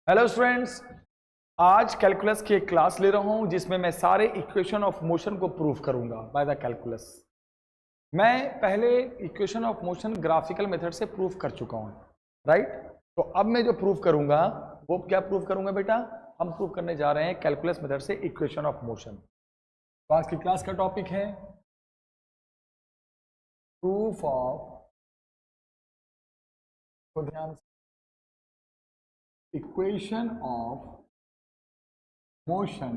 Hello students, आज calculus की एक क्लास ले रहा हूं जिसमें मैं सारे इक्वेशन ऑफ मोशन को प्रूव करूंगा बाय द कैलकुलस। मैं पहले equation of motion graphical method से प्रूव कर चुका हूं, राइट। तो अब मैं जो प्रूव करूंगा वो क्या प्रूव करूंगा बेटा, हम प्रूव करने जा रहे हैं कैलकुलस मेथड से इक्वेशन ऑफ मोशन। तो आज की क्लास का टॉपिक है प्रूफ ऑफ, तो ध्यान से, equation of motion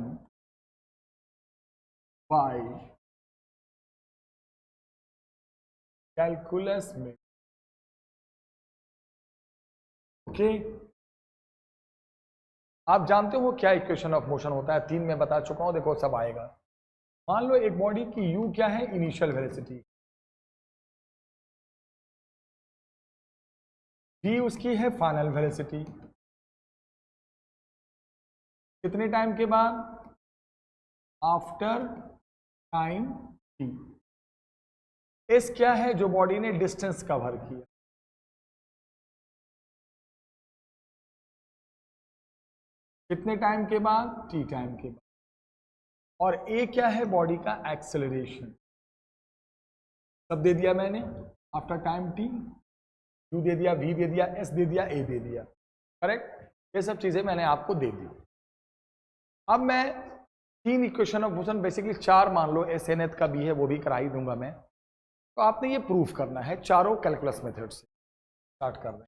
by calculus में। ओके, आप जानते हो क्या इक्वेशन ऑफ मोशन होता है, 3 में बता चुका हूं, देखो सब आएगा। मान लो एक बॉडी की u क्या है, इनिशियल वेलोसिटी, v उसकी है फाइनल वेलोसिटी, कितने टाइम के बाद, आफ्टर टाइम t। s क्या है, जो बॉडी ने डिस्टेंस कवर किया, कितने टाइम के बाद, t टाइम के बाद। और a क्या है, बॉडी का एक्सेलरेशन, सब दे दिया मैंने, आफ्टर टाइम t, u दे दिया, v दे दिया, s दे दिया, a दे दिया, करेक्ट। ये सब चीजें मैंने आपको दे दी। अब मैं 3 इक्वेशन ऑफ मोशन, बेसिकली 4 मान लो, एस एन एथ का भी है वो भी करा ही दूंगा मैं। तो आपने ये प्रूफ करना है चारों कैलकुलस मेथड से। स्टार्ट कर रहे हैं,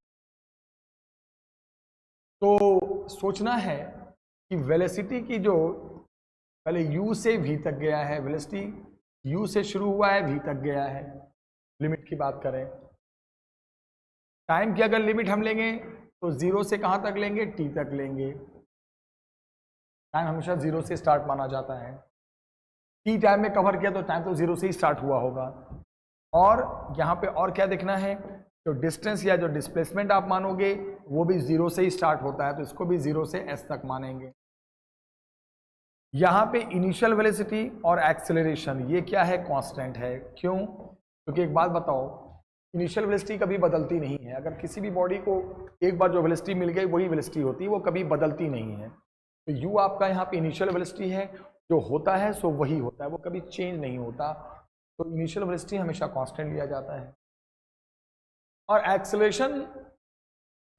तो सोचना है कि वेलोसिटी की जो पहले u से v तक गया है, वेलोसिटी u से शुरू हुआ है, v तक गया है। लिमिट की बात करें, टाइम की अगर लिमिट हम लेंगे तो 0 से कहां तक लेंगे, t तक लेंगे। टाइम हमेशा 0 से स्टार्ट माना जाता है, t टाइम में कवर किया तो टाइम तो 0 से ही स्टार्ट हुआ होगा। और यहाँ पे और क्या देखना है, जो डिस्टेंस या जो डिस्प्लेसमेंट आप मानोगे वो भी 0 से ही स्टार्ट होता है, तो इसको भी 0 से s तक मानेंगे। यहाँ पे इनिशियल वेलोसिटी और एक्सेलरेशन ये क्या है, कांस्टेंट है। क्यों? क्योंकि एक बात बताओ, इनिशियल वेलोसिटी कभी बदलती नहीं है। अगर किसी भी बॉडी को एक बार जो वेलोसिटी मिल गई वही वेलोसिटी होती है, वो कभी बदलती नहीं है। तो u आपका यहाँ पे इनिशियल वेलोसिटी है, जो होता है सो वही होता है, वो कभी चेंज नहीं होता। तो इनिशियल वेलोसिटी हमेशा कांस्टेंट लिया जाता है। और एक्सेलरेशन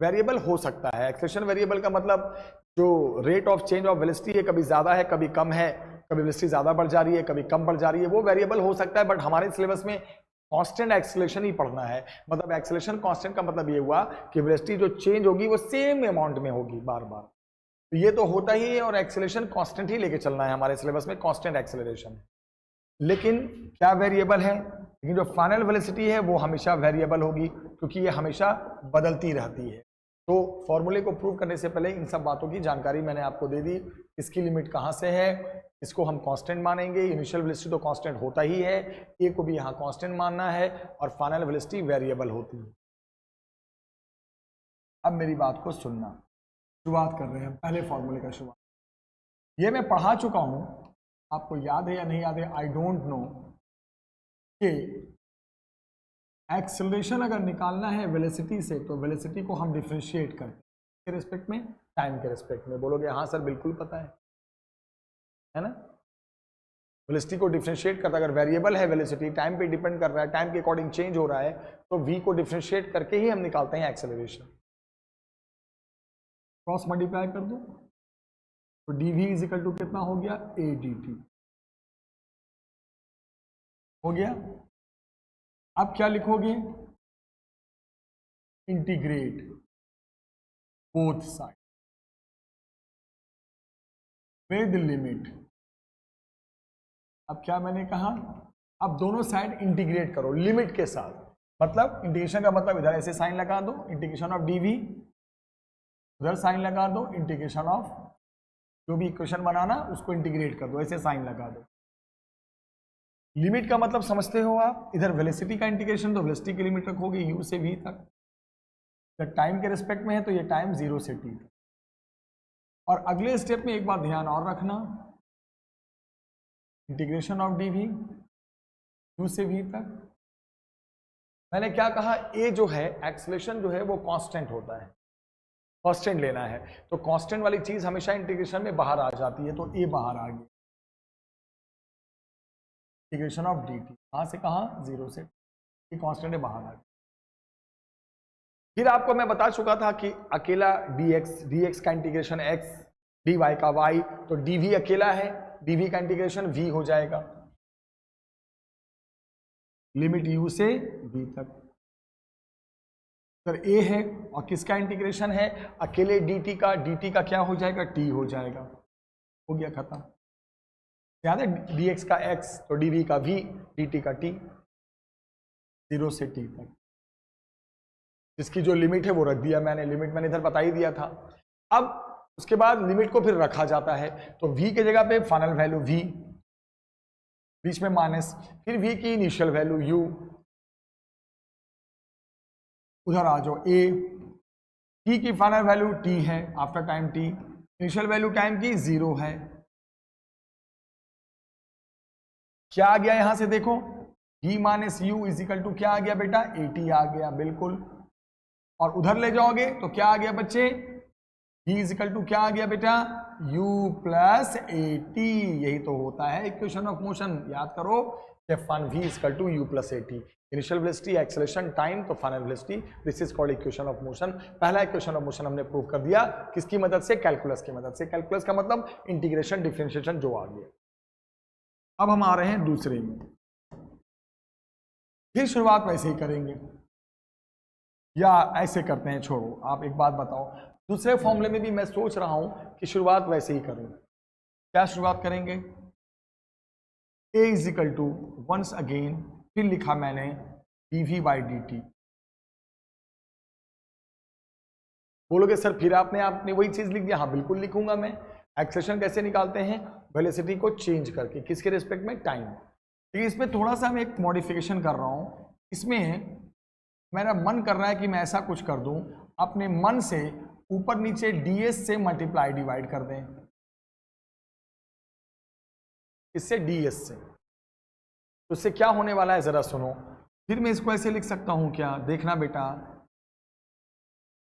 वेरिएबल हो सकता है। एक्सेलरेशन वेरिएबल का मतलब जो rate of change of velocity है, कभी ज्यादा है कभी कम है, कभी वेलोसिटी ज्यादा बढ़ जा रही है कभी कम बढ़ जा रही है, वो वेरिएबल हो सकता है। बट हमारे सिलेबस में कांस्टेंट एक्सेलरेशन ही पढ़ना है। मतलब एक्सेलरेशन कांस्टेंट का मतलब ये हुआ कि वेलोसिटी जो चेंज होगी वो सेम अमाउंट में होगी बार बार। तो ये तो होता ही है, और एक्सेलरेशन कांस्टेंट ही लेके चलना है हमारे सिलेबस में, कांस्टेंट एक्सेलरेशन। लेकिन क्या वेरिएबल है, लेकिन जो फाइनल वेलोसिटी है वो हमेशा वेरिएबल होगी, क्योंकि ये हमेशा बदलती रहती है। तो फॉर्मूले को प्रूव करने से पहले इन सब बातों की जानकारी मैंने आपको दे दी। इसकी लिमिट कहाँ से है, इसको हम कांस्टेंट मानेंगे। इनिशियल वेलोसिटी तो कांस्टेंट होता ही है, ए को भी यहाँ कांस्टेंट मानना है, और फाइनल वेलोसिटी वेरिएबल होती है। अब मेरी बात को सुनना, शुरुआत कर रहे हैं पहले फॉर्मूले का शुरुआत। ये मैं पढ़ा चुका हूँ, आपको याद है या नहीं याद है, आई डोंट नो, कि एक्सेलरेशन अगर निकालना है वेलोसिटी से तो वेलोसिटी को हम डिफरेंशिएट करते हैं के रिस्पेक्ट में, टाइम के रिस्पेक्ट में। बोलोगे हाँ सर बिल्कुल पता है ना। वेलोसिटी को डिफरेंशिएट करता है, अगर वेरिएबल है वेलोसिटी, टाइम पे डिपेंड कर रहा है, टाइम के अकॉर्डिंग चेंज हो रहा है, तो v को डिफरेंशिएट करके ही हम निकालते हैं एक्सेलरेशन। क्रॉस मल्टीप्लाई कर दो तो dv इज इक्वल टू कितना हो गया, a dt हो गया। अब क्या लिखोगे, integrate both side with limit. अब क्या मैंने कहा, अब दोनों साइड इंटीग्रेट करो लिमिट के साथ। मतलब इंटीग्रेशन का मतलब इधर ऐसे साइन लगा दो, इंटीग्रेशन ऑफ dv, उधर साइन लगा दो, इंटीग्रेशन ऑफ जो भी इक्वेशन बनाना उसको इंटीग्रेट कर दो, ऐसे साइन लगा दो। लिमिट का मतलब समझते हो आप, इधर वेलोसिटी का इंटीग्रेशन, तो वेलोसिटी की लिमिट रखोगे u से v तक। जब टाइम के रिस्पेक्ट में है तो ये टाइम 0 से t तक। और अगले स्टेप में एक बात ध्यान और रखना, इंटीग्रेशन ऑफ dv u से v तक। मैंने क्या कहा, a जो है एक्सेलरेशन जो है वो कांस्टेंट होता है, कांस्टेंट लेना है, तो कांस्टेंट वाली चीज हमेशा इंटीग्रेशन में बाहर आ जाती है, तो ए बाहर आ गई, इंटीग्रेशन ऑफ डी टी, कहां से कहां, 0 से, ये कांस्टेंट है बाहर आ गई। फिर आपको मैं बता चुका था कि अकेला dx का इंटीग्रेशन x, dy का y, तो dv अकेला है, dv का इंटीग्रेशन v हो जाएगा, लिमिट u से v तक। अगर a है और किसका इंटीग्रेशन है, अकेले dt का क्या हो जाएगा, t हो जाएगा, हो गया खत्म। याद है dx का x, तो dv का v, dt का t, 0 से t तक। जिसकी जो लिमिट है वो रख दिया मैंने, लिमिट मैंने इधर बता ही दिया था। अब उसके बाद लिमिट को फिर रखा जाता है, तो v की जगह पे फाइनल वैल्यू v, बीच में माइनस, फिर v की इनिशियल वैल्यू u, उधर आ जाओ a, t की फाइनल वैल्यू t है after time t, initial value time की 0 है। क्या आ गया यहां से देखो, v minus u is equal to क्या आ गया बेटा, at आ गया, बिल्कुल। और उधर ले जाओगे तो क्या आ गया बच्चे, v इजिकल टू क्या आ गया बेटा, u प्लस at, यही तो होता है इक्वेशन ऑफ मोशन, याद करो, f1 v is equal to u plus at, initial velocity, acceleration, time, तो final velocity, this is called equation of motion. पहला इक्वेशन ऑफ मोशन हमने प्रूव कर दिया, किसकी मदद से, कैलकुलस की मदद से। कैलकुलस का मतलब इंटीग्रेशन, डिफरेंशिएशन जो आ गया। अब हम आ रहे हैं दूसरे में, फिर शुरुआत वैसे ही करेंगे या ऐसे करते हैं, छोड़ो, आप एक बात बताओ, दूसरे फॉर्मूले में भी मैं सोच रहा हूं कि शुरुआत वैसे ही करूं। क्या शुरुआत करेंगे, a is equal to once again, फिर लिखा मैंने dv बाई dt। बोलोगे सर फिर आपने वही चीज लिख दिया, हाँ बिल्कुल लिखूंगा मैं। एक्सेलरेशन कैसे निकालते हैं, वेलोसिटी को चेंज करके, किसके रिस्पेक्ट में, टाइम। लेकिन इसमें थोड़ा सा मैं एक मॉडिफिकेशन कर रहा हूं, इसमें मेरा मन कर रहा है कि मैं ऐसा कुछ कर दूं, अपने मन से ऊपर नीचे ds से मल्टीप्लाई डिवाइड कर दें, इससे ds से, तो इससे क्या होने वाला है जरा सुनो। फिर मैं इसको ऐसे लिख सकता हूं क्या, देखना बेटा,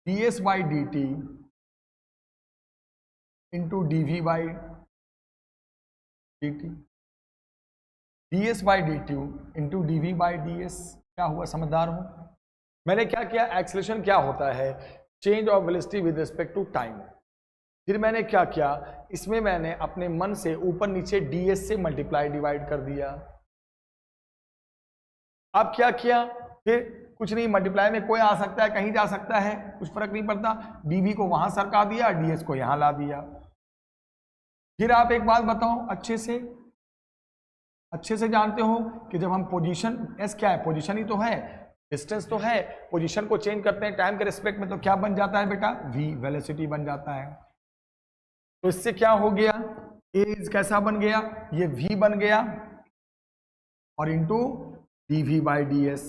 ds by D T into dv by D T, ds by D T into dv by ds। क्या हुआ, समझदार हो? मैंने क्या किया, एक्सेलरेशन क्या होता है, change of velocity with respect to time. फिर मैंने क्या किया, इसमें मैंने अपने मन से ऊपर नीचे ds से मल्टीप्लाई डिवाइड कर दिया। अब क्या किया, फिर कुछ नहीं, मल्टीप्लाई में कोई आ सकता है, कहीं जा सकता है, कुछ फर्क नहीं पड़ता, dv को वहां सरका दिया, ds को यहां ला दिया। फिर आप एक बात बताओ, अच्छे से जानते हो कि जब हम पोजीशन, s क्या है, पोजीशन ही तो है, डिस्टेंस तो है, पोजीशन को चेंज करते हैं टाइम के रिस्पेक्ट में, तो क्या बन जाता है बेटा, v, वेलोसिटी बन जाता है। तो इससे क्या हो गया, a कैसा बन गया, ये v बन गया, और इंटू dv बाई ds।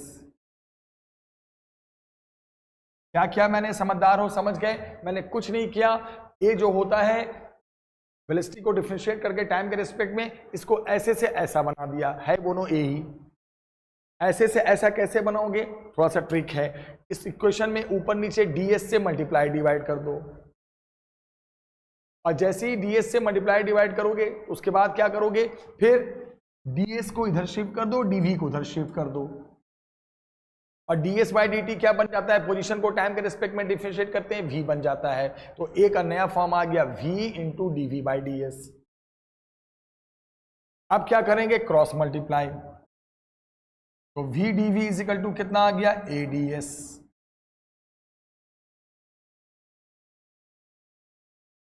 क्या किया मैंने, समझदार हो, समझ गए, मैंने कुछ नहीं किया। a जो होता है वेलोसिटी को डिफरेंशिएट करके टाइम के रिस्पेक्ट में, इसको ऐसे से ऐसा बना दिया है, दोनों a ही। ऐसे से ऐसा कैसे बनाओगे, थोड़ा सा ट्रिक है, इस इक्वेशन में ऊपर नीचे ds से मल्टीप्लाई डिवाइड कर दो, और जैसे ही ds से मल्टीप्लाई डिवाइड करोगे उसके बाद क्या करोगे, फिर ds को इधर शिफ्ट कर दो, dv को उधर शिफ्ट कर दो, और ds बाई dt क्या बन जाता है, पोजीशन को टाइम के रिस्पेक्ट में डिफरेंशिएट करते हैं, v बन जाता है। तो एक नया फॉर्म आ गया, v into dv by ds। अब क्या करेंगे, क्रॉस मल्टीप्लाई, तो v dv इजिकल टू कितना आ गया, a ds।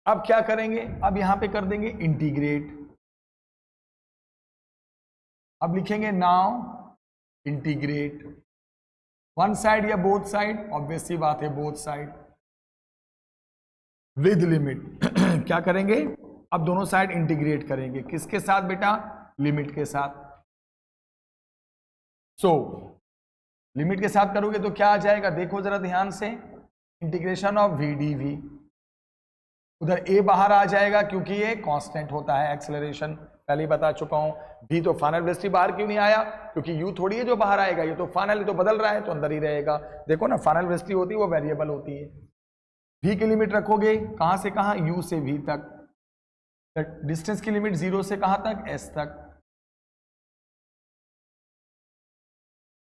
अब क्या करेंगे, अब यहां पे कर देंगे इंटीग्रेट, अब लिखेंगे नाउ इंटीग्रेट, वन साइड या बोथ साइड, ऑब्वियस सी बात है बोथ साइड, विद लिमिट। क्या करेंगे, अब दोनों साइड इंटीग्रेट करेंगे, किसके साथ बेटा, लिमिट के साथ। सो लिमिट के साथ करोगे तो क्या आ जाएगा, देखो जरा ध्यान से, इंटीग्रेशन ऑफ v dv, उधर a बाहर आ जाएगा क्योंकि ये कांस्टेंट होता है एक्सेलरेशन, पहले ही बता चुका हूं। v तो फाइनल वेलोसिटी बाहर क्यों नहीं आया, क्योंकि u थोड़ी है जो बाहर आएगा, ये तो फाइनल, तो बदल रहा है तो अंदर ही रहेगा। देखो ना, फाइनल वेलोसिटी होती है वो वेरिएबल होती है, v की लिमिट रखोगे कहां से कहां, u से v तक। डिस्टेंस की लिमिट 0 से कहां तक, s तक।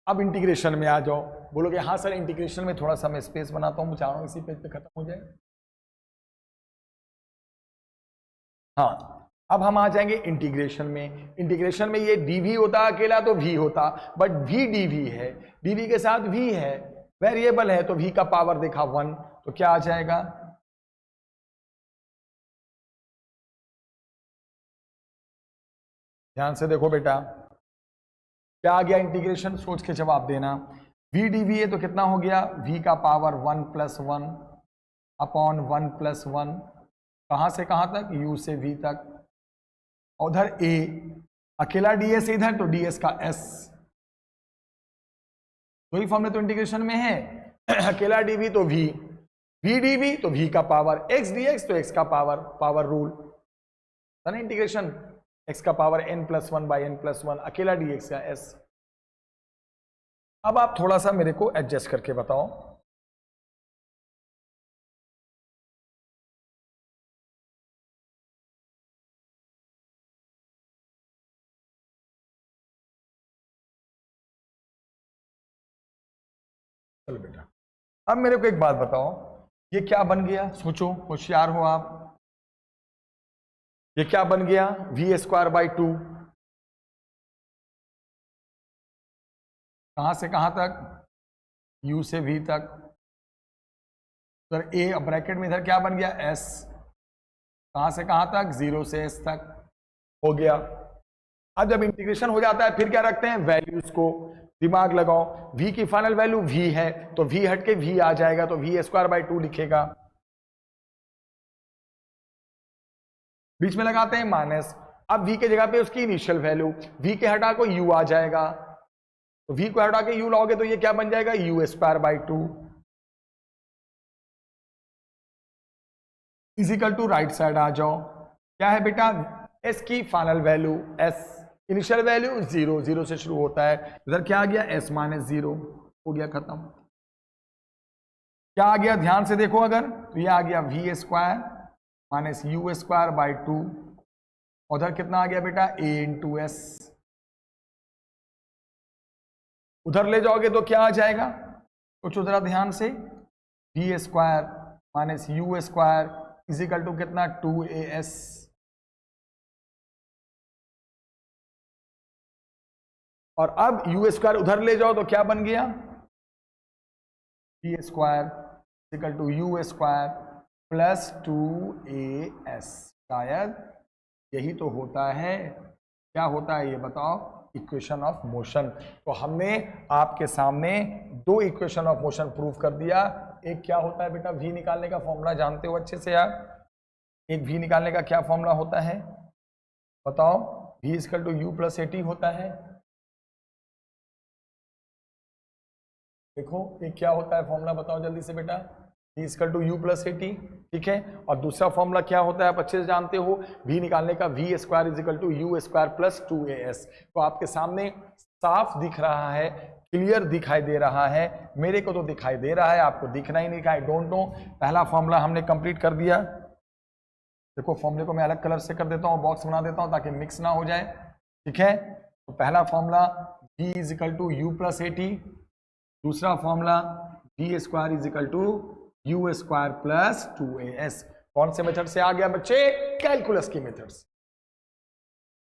अब इंटीग्रेशन में आ जाओ। बोलोगे हाँ सर इंटीग्रेशन में थोड़ा सा मैं स्पेस बनाता हूं, चाह रहा हूं इसी पेज पे खत्म हो जाए। हाँ, अब हम आ जाएंगे इंटीग्रेशन में। इंटीग्रेशन में ये dv होता अकेला तो v होता, बट v dv है, dv के साथ v है, वेरिएबल है, तो v का पावर देखा 1, तो क्या आ जाएगा, ध्यान से देखो बेटा क्या आ गया इंटीग्रेशन, सोच के जवाब देना। v dv है तो कितना हो गया, v का पावर 1 + 1 अपॉन 1 + 1, कहां से कहां तक, u से v तक। उधर a अकेला ds इधर तो ds का s, दो ही फॉर्मूले तो इंटीग्रेशन में है। अकेला dv तो v dv तो v का पावर, x dx तो x का पावर रूल था ना इंटीग्रेशन, x का पावर n+1/n+1, अकेला dx का s। अब आप थोड़ा सा मेरे को एडजस्ट करके बताओ। चलो बेटा, अब मेरे को एक बात बताओ, ये क्या बन गया, सोचो, होशियार हो आप। ये क्या बन गया, v²/2, कहां से कहां तक, u से v तक। तो a ब्रैकेट में इधर क्या बन गया, s, कहां से कहां तक, 0 से s तक हो गया। अब जब इंटीग्रेशन हो जाता है फिर क्या रखते हैं, वैल्यूज को, दिमाग लगाओ। v की फाइनल वैल्यू v है तो v हट के v आ जाएगा, तो v²/2 लिखेगा, बीच में लगाते हैं माइनस। अब v के जगह पे उसकी इनिशियल वैल्यू, v के हटा को u आ जाएगा, तो v को हटा के u लाओगे तो ये क्या बन जाएगा, u²/2 is equal to right side आ जाओ। क्या है बेटा, s की final value s, initial value 0 से शुरू होता है, इधर क्या आ गया, s - 0 हो गया, खत्म। क्या आ गया, ध्यान से देखो, अगर तो ये आ गया v² - u²/2, उधर कितना आ गया बेटा, a × s, उधर ले जाओगे तो क्या आ जाएगा, कुछ उधर ध्यान से, v² - u² इजिकल टू कितना, 2as। और अब u² उधर ले जाओ तो क्या बन गया, v² is equal to u² + 2as। शायद यही तो होता है, क्या होता है ये बताओ, इक्वेशन ऑफ मोशन। तो हमने आपके सामने दो इक्वेशन ऑफ मोशन प्रूव कर दिया। एक क्या होता है बेटा, v निकालने का फॉर्मूला जानते हो अच्छे से यार, एक v निकालने का क्या फॉर्मूला होता है बताओ, v equal to u + at होता है। देखो एक क्या होता है फॉर्मूला, बताओ जल्दी से बेटा, v equal to u + at, ठीक है। और दूसरा फॉर्मूला क्या होता है, आप अच्छे से जानते हो, v निकालने का, v² equal to u² + 2as। तो आपके सामने साफ दिख रहा है, क्लियर दिखाई दे रहा है, मेरे को तो दिखाई दे रहा है, आपको दिखना ही नहीं, आई डोंट नो। पहला फॉर्मूला हमने कंप्लीट कर दिया। देखो फॉर्मूले को मैं अलग कलर से कर देता हूँ, बॉक्स बना देता हूँ ताकि मिक्स ना हो जाए, ठीक है। तो पहला formula v equal to u + at, दूसरा formula v² equal to u² + 2as। कौन से मेथड से आ गया बच्चे, कैलकुलस की मेथड्स।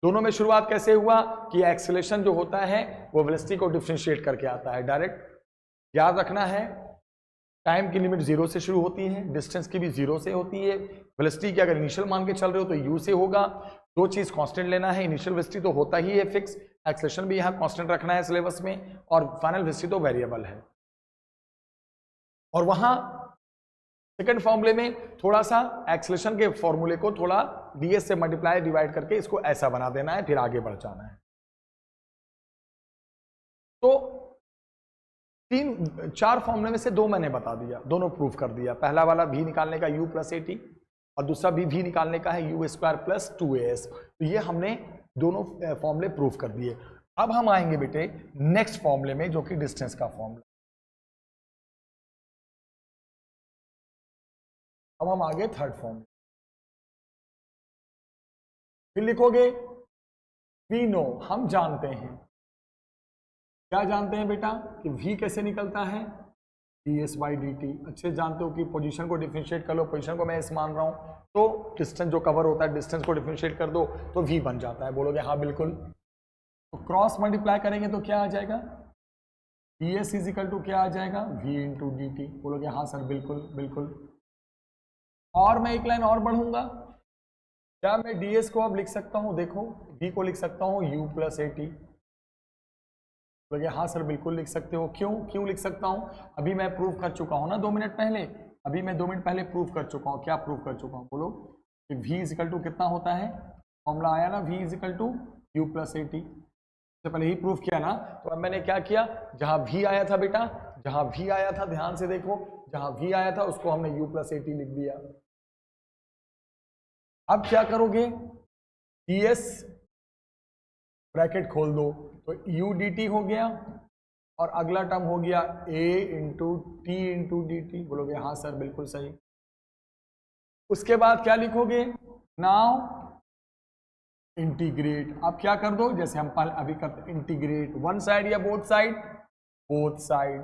दोनों में शुरुआत कैसे हुआ कि एक्सेलरेशन जो होता है वो वेलोसिटी को डिफरेंशिएट करके आता है डायरेक्ट। याद रखना है, टाइम की लिमिट 0 से शुरू होती है, डिस्टेंस की भी 0 से होती है, वेलोसिटी की अगर इनिशियल मान के चल रहे हो तो u से होगा। दो चीज कांस्टेंट लेना है, इनिशियल वेलोसिटी तो होता ही है फिक्स, एक्सेलरेशन भी यहाँ कांस्टेंट रखना है सिलेबस में, और फाइनल वेलोसिटी तो वेरिएबल है। और वहां सेकंड फॉर्मूले में थोड़ा सा एक्सेलरेशन के फॉर्मूले को थोड़ा ds से मल्टीप्लाई डिवाइड करके इसको ऐसा बना देना है, फिर आगे बढ़ जाना है। तो 4 फॉर्मूले में से 2 मैंने बता दिया, दोनों प्रूफ कर दिया। पहला वाला v निकालने का u + at, और दूसरा भी v निकालने का है u² + 2as। तो ये हमने दोनों फॉर्मूले प्रूफ कर दिए। अब हम आएंगे बेटे नेक्स्ट फॉर्मूले में, जो कि डिस्टेंस का फॉर्मूला। अब हम आगे थर्ड फॉर्म, फिर लिखोगे वी नो, हम जानते हैं। क्या जानते हैं बेटा कि v कैसे निकलता है, ds/dt। अच्छे जानते हो कि पोजीशन को डिफरेंशिएट कर लो, पोजीशन को मैं s मान रहा हूं तो डिस्टेंस जो कवर होता है, डिस्टेंस को डिफरेंशिएट कर दो तो v बन जाता है। बोलोगे हाँ बिल्कुल। तो क्रॉस मल्टीप्लाई करेंगे तो क्या आ जाएगा, ds इज इक्वल टू क्या आ जाएगा, v इंटू डी टी। बोलोगे हाँ सर बिल्कुल बिल्कुल। और मैं एक लाइन और बढ़ूंगा, क्या मैं ds को अब लिख सकता हूं, देखो v को लिख सकता हूं u प्लस ए टी। बोलोगे हाँ सर बिल्कुल लिख सकते हो। क्यों लिख सकता हूं, अभी मैं प्रूव कर चुका हूं ना 2 मिनट पहले, अभी मैं 2 मिनट पहले प्रूव कर चुका हूं। क्या प्रूव कर चुका हूं, बोलो कि v इज इक्वल टू कितना होता है, फॉर्मूला आया ना, v is equal to u plus a t, से पहले ही प्रूव किया ना। तो अब मैंने क्या किया, जहां v आया था बेटा, जहां v आया था, ध्यान से देखो, जहां v आया था उसको हमने u प्लस ए टी लिख दिया। अब क्या करोगे, ds ब्रैकेट खोल दो तो u dt हो गया, और अगला टर्म हो गया a into T into D T. बोलोगे हाँ सर बिल्कुल सही। उसके बाद क्या लिखोगे, नाउ इंटीग्रेट। अब क्या कर दो, जैसे हम पहले अभी करते, इंटीग्रेट वन साइड या बोथ साइड, बोथ साइड।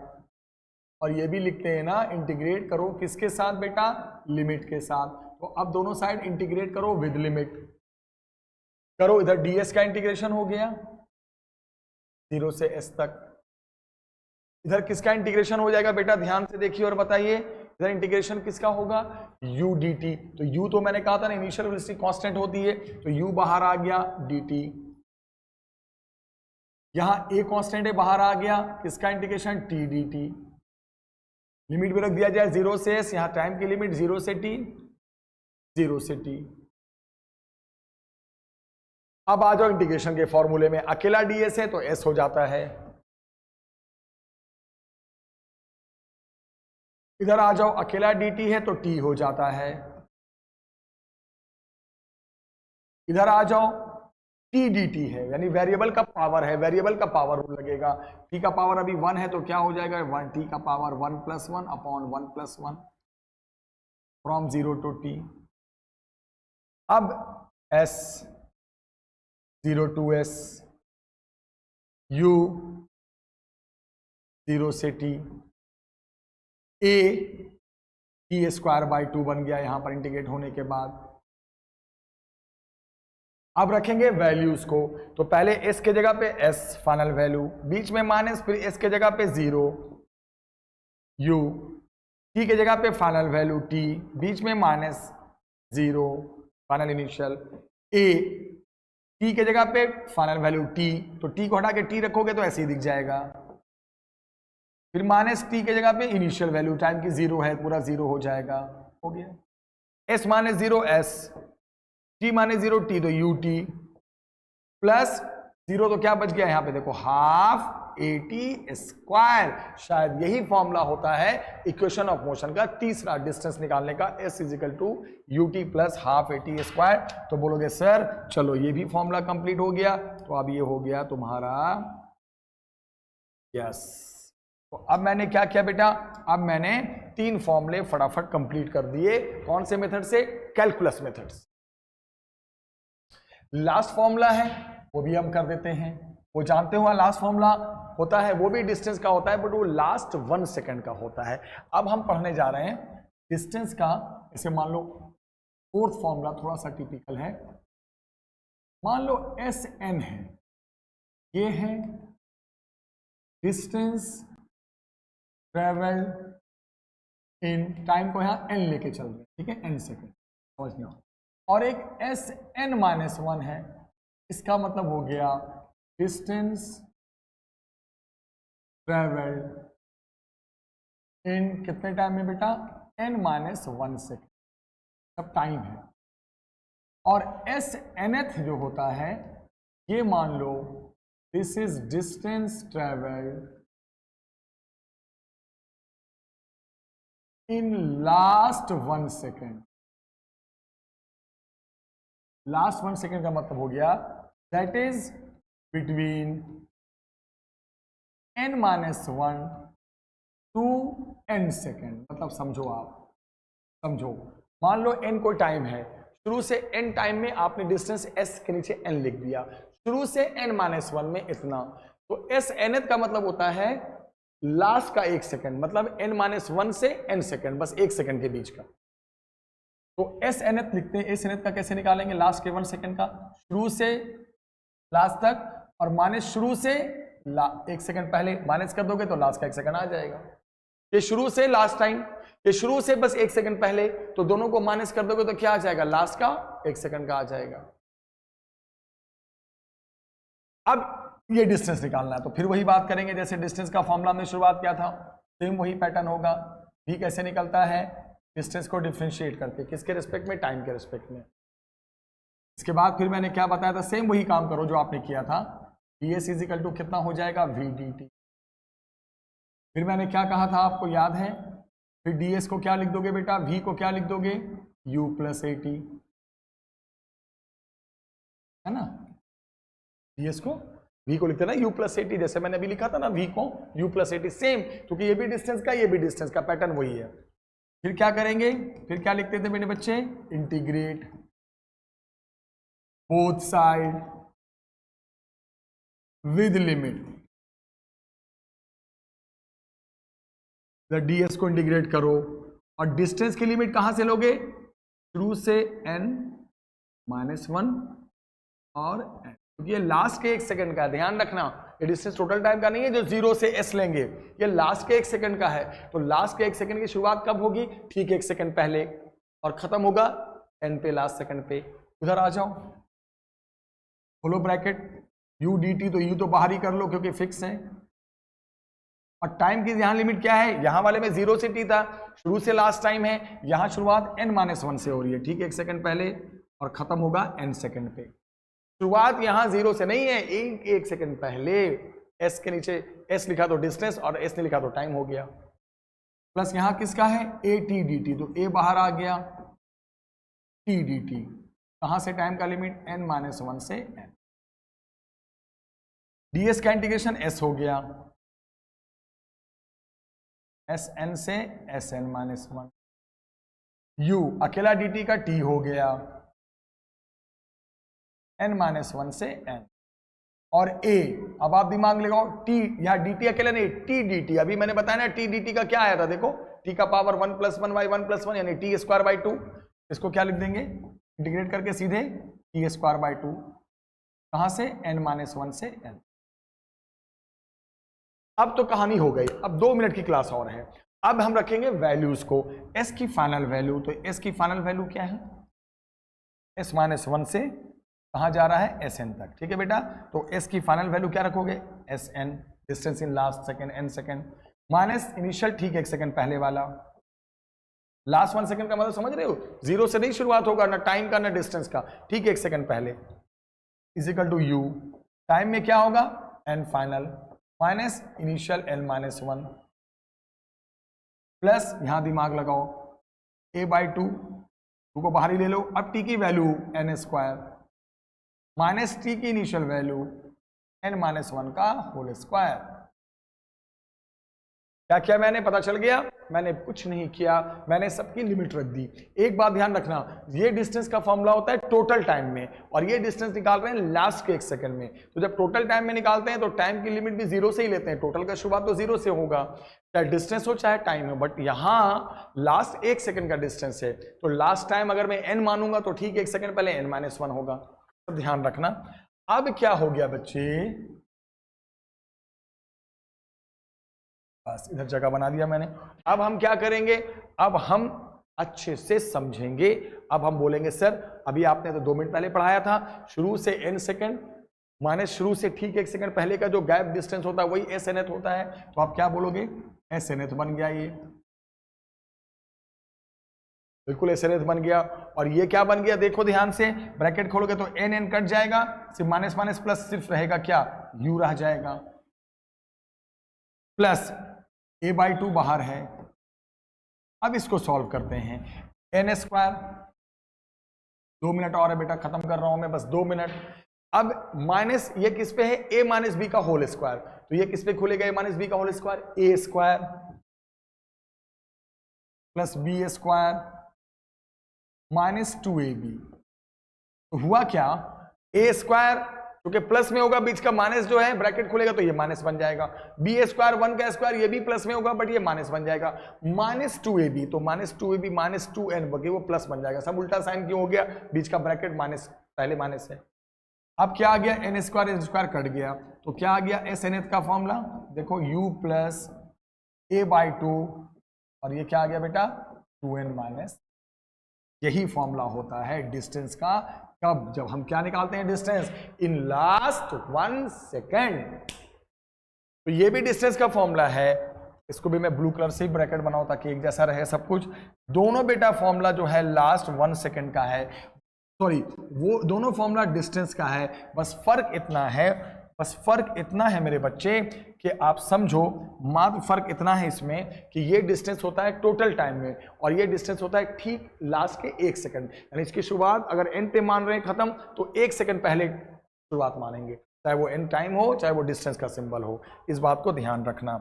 और ये भी लिखते हैं ना, इंटीग्रेट करो किसके साथ बेटा, लिमिट के साथ। तो अब दोनों साइड इंटीग्रेट करो विद लिमिट करो। इधर ds का इंटीग्रेशन हो गया 0 से s तक, इधर किसका इंटीग्रेशन हो जाएगा बेटा, ध्यान से देखिए और बताइए, इधर इंटीग्रेशन किसका होगा, u dt। तो u तो मैंने कहा था ना इनिशियल वेलोसिटी कांस्टेंट होती है, तो u बाहर आ गया dt, यहां a कांस्टेंट है बाहर आ गया, किसका इंटीग्रेशन t dt। लिमिट भी रख दिया जाए 0 से s, यहां टाइम की लिमिट 0 से t, 0 से t। अब आ जाओ इंटीग्रेशन के फॉर्मूले में, अकेला ds है तो s हो जाता है, इधर आ जाओ अकेला dt है तो t हो जाता है, इधर आ जाओ t dt है, यानी वेरिएबल का पावर है, वेरिएबल का पावर रूल लगेगा। t का पावर अभी 1 है तो क्या हो जाएगा, 1 t का power 1 plus 1 upon 1 plus 1 from 0 to t। अब s 0 टू s, u 0 से t, a t square by 2 बन गया यहां पर इंटीग्रेट होने के बाद। अब रखेंगे वैल्यूज को, तो पहले s के जगह पे s फाइनल वैल्यू, बीच में माइनस, फिर s के जगह पे 0, u t के जगह पे फाइनल वैल्यू t, बीच में minus 0 final initial, a t के जगह पे फाइनल वैल्यू t, तो t को हटा के t रखोगे तो ऐसे ही दिख जाएगा, फिर माइनस t के जगह पे इनिशियल वैल्यू, टाइम की 0 है पूरा 0 हो जाएगा, हो गया। s minus 0 s, t minus 0 t तो u t प्लस 0 तो क्या बच गया यहाँ पे देखो, हाफ ए टी स्क्वायर। शायद यही फॉर्मूला होता है इक्वेशन ऑफ मोशन का तीसरा, डिस्टेंस निकालने का, s is equal to u t plus half a t square. तो बोलोगे सर चलो ये भी फॉर्मूला कंप्लीट हो गया, तो अब ये हो गया तुम्हारा यस। तो अब मैंने क्या किया बेटा, अब मैंने 3 फॉर्मूले फटाफट कंप्लीट कर दिए। कौन से मेथड से, कैलकुलस मेथड से। लास्ट फॉर्मूला है वो भी हम कर देते हैं, वो जानते हो लास्ट फॉर्मूला होता है, वो भी डिस्टेंस का होता है बट वो लास्ट 1 सेकंड का होता है। अब हम पढ़ने जा रहे हैं डिस्टेंस का, इसे मान लो फोर्थ फॉर्मूला थोड़ा सा टिपिकल है। मान लो एस एन है, ये है डिस्टेंस ट्रेवल इन, टाइम को यहां एन लेके चल रहे हैं, ठीक है, एन सेकेंड समझना। और एक एस एन माइनस 1 है, इसका मतलब हो गया डिस्टेंस ट्रेवल इन कितने टाइम में बेटा, एन माइनस 1 सेकेंड, सब टाइम है। और एस एनथ जो होता है, ये मान लो this is distance travel in last 1 second. Last 1 second का मतलब हो गया that is between n minus 1 to n second. मतलब समझो, आप समझो मान लो n कोई टाइम है, शुरू से n टाइम में आपने डिस्टेंस s के नीचे n लिख दिया, शुरू से n-1 में इतना, तो s nth का मतलब होता है लास्ट का 1 सेकंड, मतलब n-1 से n सेकंड, बस 1 सेकंड के बीच का। तो s nth लिखते हैं, s nth का कैसे निकालेंगे, लास्ट के 1 सेकंड का, शुरू से लास्ट तक, और माइनस शुरू से 1 सेकंड पहले, माइनस कर दोगे तो लास्ट का 1 सेकंड आ जाएगा। ये शुरू से लास्ट टाइम, ये शुरू से बस 1 सेकंड पहले, तो दोनों को माइनस कर दोगे तो क्या आ जाएगा, लास्ट का 1 सेकंड का आ जाएगा। अब ये डिस्टेंस निकालना है, तो फिर वही बात करेंगे जैसे डिस्टेंस का फॉर्मूला में शुरुआत किया था, सेम वही पैटर्न होगा। भी कैसे निकलता है, डिस्टेंस को डिफरेंशिएट करके, किसके रिस्पेक्ट में, टाइम के रिस्पेक्ट में। इसके बाद फिर मैंने क्या बताया था, सेम वही काम करो जो आपने किया था, ds इजिकल टू कितना हो जाएगा, v dt। फिर मैंने क्या कहा था आपको याद है, फिर ds को क्या लिख दोगे बेटा, v को क्या लिख दोगे, u प्लस at, है ना, ds को v को लिखते ना u प्लस at, जैसे मैंने अभी लिखा था ना v को u प्लस at, सेम, क्योंकि ये भी डिस्टेंस का, ये भी डिस्टेंस का, पैटर्न वही है। फिर क्या करेंगे, फिर क्या लिखते थे मेरे बच्चे, integrate both side with limit, ds को इंटीग्रेट करो, और डिस्टेंस की लिमिट कहां से लोगे, शुरू से n-1 और n, क्योंकि ये लास्ट के 1 सेकंड का है, ध्यान रखना, ये डिस्टेंस टोटल टाइम का नहीं है जो 0 से s लेंगे, ये लास्ट के 1 सेकंड का है। तो लास्ट के 1 सेकंड की शुरुआत कब होगी, ठीक 1 सेकंड पहले, और खत्म होगा n पे, लास्ट सेकंड पे। उधर आ जाओ, खोलो ब्रैकेट, u dt, तो u तो बाहर ही कर लो क्योंकि फिक्स है, और टाइम की यहां लिमिट क्या है, यहां वाले में 0 से t था, शुरू से लास्ट टाइम है, यहां शुरुआत n-1 से हो रही है, ठीक 1 सेकंड पहले, और खत्म होगा n सेकंड पे। शुरुआत यहां 0 से नहीं है, 1 सेकंड पहले, s के नीचे s लिखा तो डिस्टेंस और s ने लिखा तो टाइम हो गया, प्लस यहां किसका है, at dt, तो a बाहर आ गया, t dt, कहां से, टाइम का लिमिट n-1 से n, ds का इंटीग्रेशन s हो गया, sn से sn-1, u अकेला dt का t हो गया, n-1 से n, और a, अब आप दिमाग लगाओ, t, यहां dt अकेला नहीं, t dt, अभी मैंने बताया ना t dt का क्या आया था, देखो t का पावर 1 + 1 / 1 + 1 यानी t²/2, इसको क्या लिख देंगे, इंटीग्रेट करके सीधे t²/2, कहां से, n-1 से n। अब तो कहानी हो गई, अब 2 मिनट की क्लास और है, अब हम रखेंगे वैल्यूज को, s की फाइनल वैल्यू, तो s की फाइनल वैल्यू क्या है, s-1 से कहां जा रहा है, sn तक, ठीक है बेटा, तो s की फाइनल वैल्यू क्या रखोगे, sn, distance in last second n second, minus initial ठीक 1 सेकंड पहले वाला, लास्ट 1 सेकंड का मतलब समझ रहे हो, 0 से नहीं शुरुआत होगा, ना टाइम का ना डिस्टेंस का, ठीक 1 सेकंड पहले, इजिकल टू u, टाइम में क्या होगा, n final, minus initial n-1, plus यहां दिमाग लगाओ, a/2, 2 को बाहर ही ले लो, अब t की वैल्यू n² माइनस t की इनिशियल वैल्यू n-1 का होल स्क्वायर। क्या किया मैंने, पता चल गया, मैंने कुछ नहीं किया, मैंने सबकी लिमिट रख दी। एक बात ध्यान रखना, ये डिस्टेंस का फॉर्मूला होता है टोटल टाइम में, और ये डिस्टेंस निकाल रहे हैं लास्ट के 1 सेकंड में, तो जब टोटल टाइम में निकालते हैं तो टाइम की लिमिट भी 0 से ही लेते हैं, टोटल का शुरुआत तो 0 से होगा, चाहे डिस्टेंस हो चाहे टाइम हो, बट यहाँ लास्ट 1 सेकंड का डिस्टेंस है, तो लास्ट टाइम अगर मैं n मानूंगा तो ठीक 1 सेकंड पहले n-1 होगा, तो ध्यान रखना। अब क्या हो गया बच्चे, बस इधर जगह बना दिया मैंने, अब हम क्या करेंगे, अब हम अच्छे से समझेंगे, अब हम बोलेंगे सर अभी आपने तो 2 मिनट पहले पढ़ाया था, शुरू से n सेकंड माइनस शुरू से ठीक 1 सेकंड पहले का जो गैप डिस्टेंस होता है वही SNth होता है, तो आप क्या बोलोगे, SNth बन गया, ये बिल्कुल SNth बन गया। और ये क्या बन गया, देखो ध्यान से, ब्रैकेट खोलोगे तो n कट जाएगा, सिर्फ माइनस माइनस प्लस सिर्फ रहेगा क्या, u रह जाएगा, प्लस a/2 बाहर है। अब इसको सॉल्व करते हैं, n², 2 मिनट और है बेटा, खत्म कर रहा हूं मैं, बस 2 मिनट। अब माइनस ये किस पे है, a - b का होल स्क्वायर, तो ये किस पे खुलेगा, a - b का whole square, a² plus b² minus 2ab। तो हुआ क्या, ए स्क्वायर क्योंकि प्लस में होगा, बीच का माइनस जो है ब्रैकेट खुलेगा तो ये माइनस बन जाएगा, बी स्क्वायर 1 का स्क्वायर ये भी प्लस में होगा बट ये माइनस बन जाएगा, माइनस 2ab, तो माइनस 2ab माइनस 2n बगे वो प्लस बन जाएगा। सब उल्टा साइन क्यों हो गया, बीच का ब्रैकेट माइनस, पहले माइनस है। अब क्या आ गया, एन स्क्वायर कट गया, तो क्या आ गया एस एन एथ का फॉर्मूला, देखो u प्लस a बाई 2 और ये क्या आ गया बेटा 2n माइनस। यही फॉर्मूला होता है डिस्टेंस का, कब, जब हम क्या निकालते हैं डिस्टेंस इन लास्ट 1 सेकेंड। तो ये भी डिस्टेंस का फॉर्मूला है, इसको भी मैं ब्लू कलर से ब्रैकेट बनाऊं ताकि एक जैसा रहे सब कुछ। दोनों बेटा फॉर्मूला जो है लास्ट 1 सेकेंड का है, सॉरी वो दोनों फॉर्मूला डिस्टेंस का है, बस फर्क इतना है मेरे बच्चे कि आप समझो, मात्र फर्क इतना है इसमें कि ये डिस्टेंस होता है टोटल टाइम में और ये डिस्टेंस होता है ठीक लास्ट के 1 सेकंड, यानी इसकी शुरुआत अगर एन पे मान रहे हैं खत्म तो 1 सेकंड पहले शुरुआत मानेंगे, चाहे वो एन टाइम हो चाहे वो डिस्टेंस का सिंबल हो, इस बात को ध्यान रखना।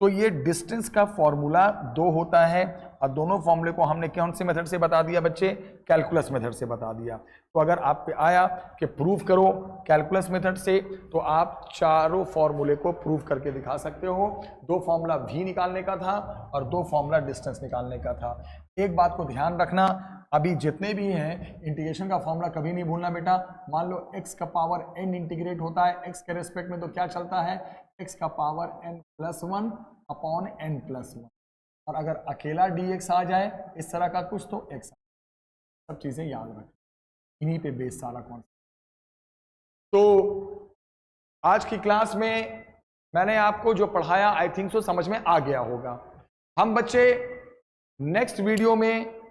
तो ये डिस्टेंस का फॉर्मूला 2 होता है और दोनों फॉर्मूले को हमने कौन से मेथड से बता दिया बच्चे, कैलकुलस मेथड से बता दिया। तो अगर आप पे आया कि प्रूफ करो कैलकुलस मेथड से, तो आप चारों फॉर्मूले को प्रूफ करके दिखा सकते हो। 2 फॉर्मूला v निकालने का था और 2 फॉर्मूला डिस्टेंस निकालने का था। एक बात को ध्यान रखना, अभी जितने भी हैं इंटीग्रेशन का फॉर्मूला कभी नहीं भूलना बेटा। मान लो x का पावर n इंटीग्रेट होता है x के रेस्पेक्ट में, तो क्या चलता है x का पावर n+1 अपॉन n+1, और अगर अकेला dx आ जाए इस तरह का कुछ तो x, सब चीजें याद रखें, इन्हीं पे बेस सारा कॉन्सेप्ट। तो आज की क्लास में मैंने आपको जो पढ़ाया आई थिंक सो समझ में आ गया होगा। हम बच्चे नेक्स्ट वीडियो में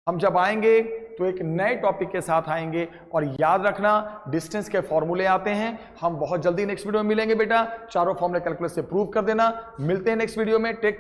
हम जब आएंगे तो एक नए टॉपिक के साथ आएंगे, और याद रखना डिस्टेंस के फॉर्मूले आते हैं। हम बहुत जल्दी नेक्स्ट वीडियो में मिलेंगे बेटा, चारों फॉर्मूले कैलकुलस से प्रूव कर देना। मिलते हैं नेक्स्ट वीडियो में, टेक